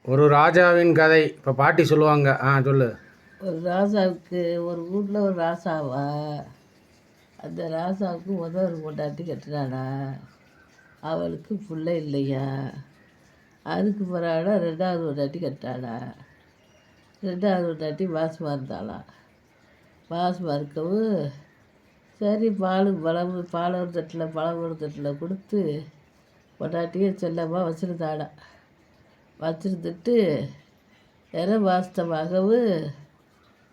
ஒரு ராஜாவின் கதை இப்போ பாட்டி சொல்லுவாங்க. சொல்லு. ஒரு ராசாவுக்கு ஒரு வீட்டில் ஒரு ராசாவா, அந்த ராசாவுக்கு ஒரு பொண்டாட்டி கட்டுறானா, அவளுக்கு பிள்ளை இல்லையா. அதுக்கு பிறகு ரெண்டாவது பொண்டாட்டி கட்டானா. ரெண்டாவது பொண்டாட்டி மாசமாக இருந்தாளாம். மாசமாக இருக்கவும் சரி பால் ஒரு தட்டில் பழம் ஒரு தட்டில் கொடுத்து பொண்டாட்டியை செல்லமாக வச்சுருந்தாடா. வச்சுருந்துட்டு நிற வாஸ்தமாகவும்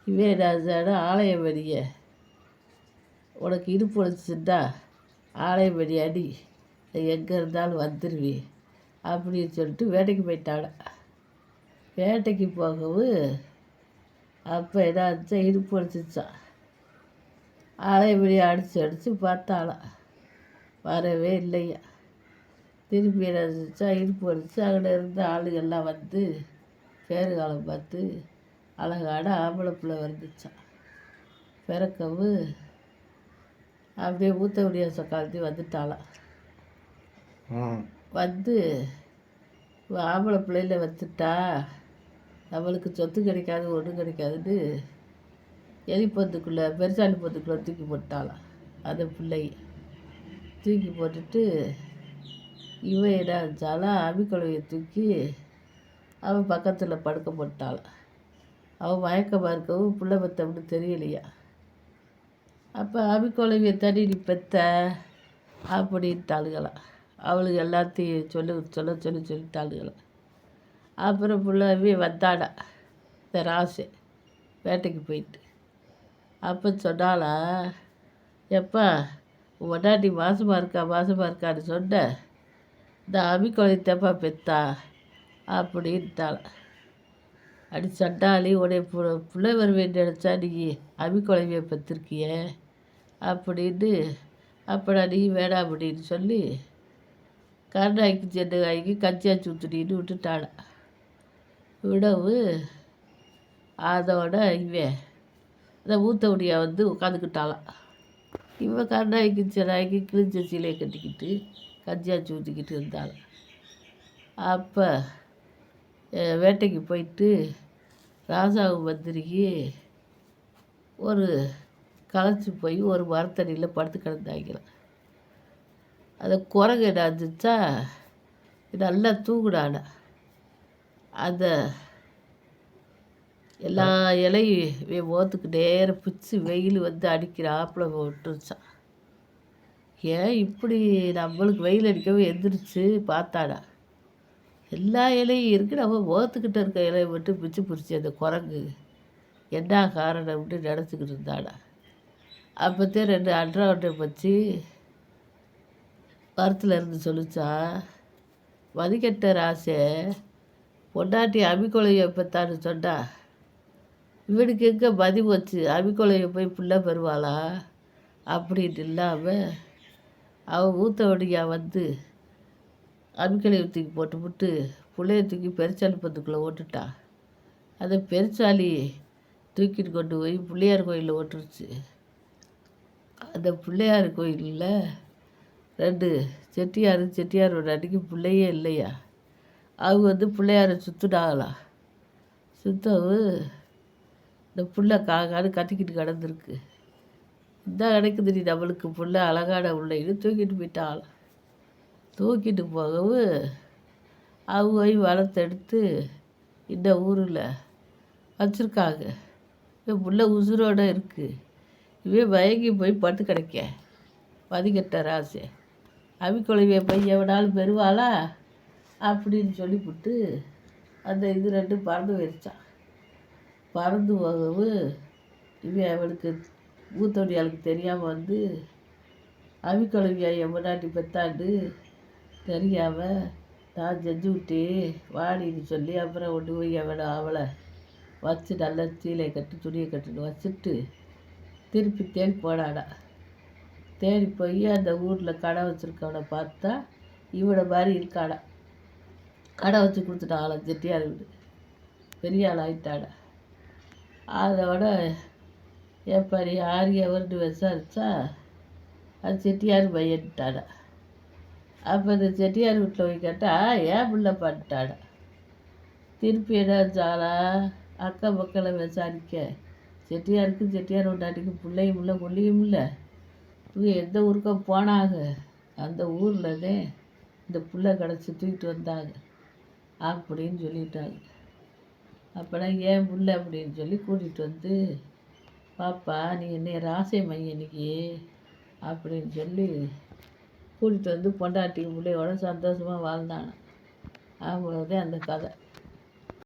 இவன் நான் ஆலயம் வெடிய உனக்கு இடுப்பு ஒழிச்சுட்டா ஆலயம் வெடி அடி எங்கே இருந்தாலும் வந்துடுவேன் அப்படின்னு சொல்லிட்டு வேட்டைக்கு போயிட்டாள. வேட்டைக்கு போகவும் அப்போ என்னாச்சா இடுப்பு ஒழிச்சிச்சான். ஆலயம் வெடி அடித்து பார்த்தாளாம், வரவே இல்லையா. திருப்பி என்னாச்சா இடுப்பு ஒழிச்சு அங்கே இருந்த ஆளுகள்லாம் வந்து பேறுகாலம் பார்த்து அழகான ஆம்பளை பிள்ளை வந்துச்சான். பிறக்கவும் அப்படியே ஊற்ற முடியாத காலத்தையும் வந்துட்டாளாம். வந்து ஆம்பளை பிள்ளையில வச்சுட்டா நம்மளுக்கு சொத்து கிடைக்காது ஒன்றும் கிடைக்காதுன்னு எலிப்பந்துக்குள்ளே பெருசாலி பந்துக்குள்ளே தூக்கி போட்டாளாம். அந்த பிள்ளைய தூக்கி போட்டுட்டு இவன் என்ன இருந்தாலும் அபிக்குழவையை தூக்கி அவன் பக்கத்தில் படுக்க போட்டாளாம். அவன் மயக்கமாக இருக்கவும் பிள்ளை பற்றம்னு தெரியலையா. அப்போ அபிக்குழவியை தண்ணி நீ பெத்த அப்படின்ட்டாளுகளாம். அவளுக்கு எல்லாத்தையும் சொல்லிட்டாளுகளாம். அப்புறம் பிள்ளைவே வந்தாடா இந்த ராசு வேட்டைக்கு போயிட்டு. அப்போ சொன்னாலா, எப்பா பொண்டாட்டி மாசமாக இருக்கான்னு சொன்ன, இந்த அபிக்குழவித்தப்பா பெத்தா அப்படின்ட்டாள். அடி சண்டாளி உடைய பிள்ளை வருவேன் நினச்சா நீ அபிக்குழவியை பெற்றிருக்கிய அப்படின்னு. அப்படா நீ வேணாம் அப்படின்னு சொல்லி கருணாய்க்கு சென்னகாய்க்கு கஞ்சியாச்சு ஊற்றுடின்னு விட்டுட்டாள. விடவு அதோட இவன் அந்த மூத்தவடியா வந்து உட்காந்துக்கிட்டாளாம். இவன் கருணாய்க்கு சென்னாய்க்கு கிழிஞ்ச சீலையை கட்டிக்கிட்டு கஞ்சியாச்சு ஊற்றிக்கிட்டு இருந்தாள். அப்போ வேட்டைக்கு போயிட்டு ராசாவு மந்திரிக்கு ஒரு களைச்சி போய் ஒரு மரத்தடியில் படுத்து கிடந்தாங்களாம். அதை குரங்கு என்ன இருந்துச்சா நல்லா தூங்குடான. அந்த எல்லா இலையும் முகத்துக்கு நேரம் பிச்சு வெயில் வந்து அடிக்கிறாப்புல விட்டுருச்சான். ஏன் இப்படி நம்மளுக்கு வெயில் அடிக்கவே எந்திரிச்சு பார்த்தாடா, எல்லா இலையும் இருக்குது, நம்ம முகத்துக்கிட்ட இருக்க இலையை மட்டும் பிச்சு பிடிச்சி அந்த குரங்கு என்ன காரணம்னு நினச்சிக்கிட்டு இருந்தாடா. அப்போத்தே 2 அன்றாவட்டை வச்சு மரத்தில் இருந்து சொல்லிச்சா, மதிக்கட்ட ராசை பொண்டாட்டி அபிக்குழவியை பெற்றான்னு சொன்னா, இவனுக்கு எங்கே மதி போச்சு, அபிக்குழவியை போய் பிள்ளை பெறுவாளா அப்படின்னு இல்லாமல் அவன் ஊத்தவடியா வந்து அபிக்குழவியை தூக்கி போட்டு பிள்ளைய தூக்கி பெருச்சாலி பந்துக்குள்ளே ஓட்டுட்டான். அதை பெருச்சாலி தூக்கிட்டு கொண்டு போய் பிள்ளையார் கோயிலில் ஓட்டுருச்சு. அந்த பிள்ளையார் கோயிலில் 2 செட்டியாரோட அன்றைக்கி பிள்ளையே இல்லையா. அவங்க வந்து பிள்ளையாரை சுற்றுனாங்களாம். சுத்தவும் இந்த புள்ள காக்கான்னு கத்திக்கிட்டு கிடந்திருக்கு. இந்த கிடைக்குது நீ நம்மளுக்கு புள்ள அழகான உள்ளேன்னு தூக்கிட்டு போயிட்டாங்களாம். தூக்கிட்டு போகவும் அவங்க போய் வளர்த்தெடுத்து இந்த ஊரில் வச்சுருக்காங்க. இவன் புள்ள உசுரோடு இருக்குது. இவன் மயங்கி போய் பட்டு கிடைக்க மதிக்கட்ட ராசை அபிக்குழவியை போய் எவனாலும் பெறுவாளா அப்படின்னு சொல்லிவிட்டு அந்த இது 2 பறந்து போயிடுச்சான். பறந்து போகவும் இவன் அவனுக்கு மூத்தோடியாளுக்கு தெரியாமல் வந்து அபிக்குழவியா எவனாட்டி பெத்தாண்டு தெரியாமல் நான் செஞ்சு விட்டு வாடின்னு சொல்லி அப்புறம் கொண்டு போய் அவளை வச்சு நல்லா சீலையை கட்டி துணியை கட்டுன்னு வச்சுட்டு திருப்பி தேடி போனாடா. தேடி போய் அந்த ஊரில் கடை வச்சுருக்கவனை பார்த்தா இவனை மாதிரி இருக்காடா. கடை வச்சு கொடுத்துட்டாளா செட்டியார் வீடு. பெரிய ஆள் ஆகிட்டாடா. அதோட எப்படி ஆரியவர்னு விசாரித்தா அது செட்டியார் பையன்ட்டாடா. அப்போ இந்த செட்டியார் வீட்டில் போய் கேட்டால் ஏன் பிள்ளை பண்ணிட்டாடா. திருப்பி என்னாச்சாலா அக்கம் பக்கம் விசாரிக்க, செட்டியார் பொண்டாட்டிக்கு பிள்ளையும் இல்லை கொல்லியும் இல்லை. இவங்க எந்த ஊருக்கோ போனாங்க, அந்த ஊர்லதே இந்த புள்ள கிடச்சி தூக்கிட்டு வந்தாங்க அப்படின்னு சொல்லிட்டாங்க. அப்போனா ஏன் புள்ள அப்படின்னு சொல்லி கூட்டிகிட்டு வந்து, பாப்பா நீ என்னை ராசை மைய இன்னைக்கு அப்படின்னு சொல்லி கூட்டிகிட்டு வந்து பொண்டாட்டி பிள்ளையோட சந்தோஷமாக வாழ்ந்தாங்க. அவ்வளோதான் அந்த கதை.